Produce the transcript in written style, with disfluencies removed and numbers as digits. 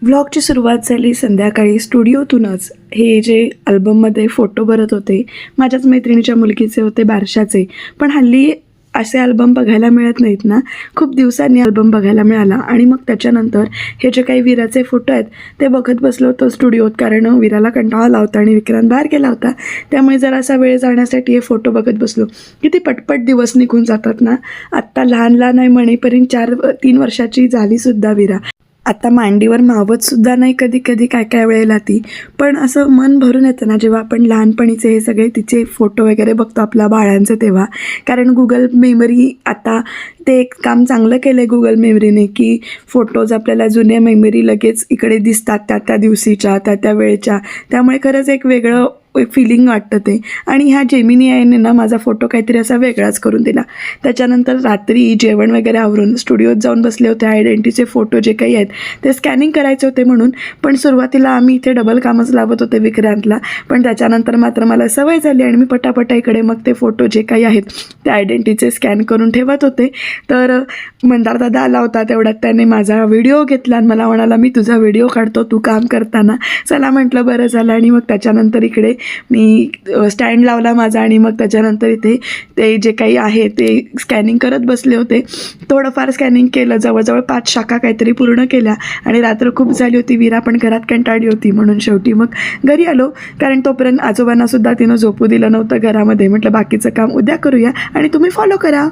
व्लॉगची सुरुवात झाली संध्याकाळी स्टुडिओतूनच. हे जे अल्बममध्ये फोटो भरत होते माझ्याच मैत्रिणीच्या मुलगीचे होते बारशाचे. पण हल्ली असे अल्बम बघायला मिळत नाहीत ना. खूप दिवसांनी अल्बम बघायला मिळाला आणि मग त्याच्यानंतर हे जे काही वीराचे फोटो आहेत ते बघत बसलो होतो स्टुडिओत, कारण वीराला कंटाळा आला होता आणि विक्रांत बाहेर गेला होता. त्यामुळे जरासा वेळ जाण्यासाठी हे फोटो बघत बसलो. किती पटपट दिवस निघून जातात ना. आत्ता लहान लहान आहे म्हणेपर्यंत 3 वर्षाची झालीसुद्धा वीरा. आता मांडीवर मावतसुद्धा नाही कधी कधी काय काय वेळेला ती. पण असं मन भरून येतं ना जेव्हा आपण लहानपणीचे हे सगळे तिचे फोटो वगैरे बघतो आपल्या बाळांचे तेव्हा. कारण गुगल मेमरी आता ते एक काम चांगलं केलं आहे गुगल मेमरीने, की फोटोज आपल्याला जुन्या मेमरी लगेच इकडे दिसतात त्या दिवशीच्या त्या वेळेच्या. त्यामुळे खरंच एक वेगळं फिलिंग वाटतं ते. आणि ह्या जेमिनी आयने ना माझा फोटो काहीतरी असा वेगळाच करून दिला. त्याच्यानंतर रात्री जेवण वगैरे आवरून स्टुडिओत जाऊन बसले होते. आयडेंटिटीचे फोटो जे काही आहेत ते स्कॅनिंग करायचे होते म्हणून. पण सुरुवातीला आम्ही इथे डबल कामच लावत होते विक्रांतला. पण त्याच्यानंतर मात्र मला सवय झाली आणि मी पटापटा इकडे मग ते फोटो जे काही आहेत ते आयडेंटिटीचे स्कॅन करून ठेवत होते. तर मंदार दादा आला होता तेवढ्यात त्याने माझा व्हिडिओ घेतला आणि मला म्हणाला मी तुझा व्हिडिओ काढतो तू काम करताना. चला म्हटलं बरं झालं. आणि मग त्याच्यानंतर इकडे मी स्टँड लावला माझा आणि मग त्याच्यानंतर इथे ते जे काही आहे ते स्कॅनिंग करत बसले होते. थोडंफार स्कॅनिंग केलं, जवळजवळ 5 शाखा काहीतरी पूर्ण केल्या. आणि रात्र खूप झाली होती, वीरा पण घरात कंटाळली होती म्हणून शेवटी मग घरी आलो. कारण तोपर्यंत आजोबांनासुद्धा तिनं झोपू दिलं नव्हतं घरामध्ये. म्हटलं बाकीचं काम उद्या करूया आणि तुम्ही फॉलो करा.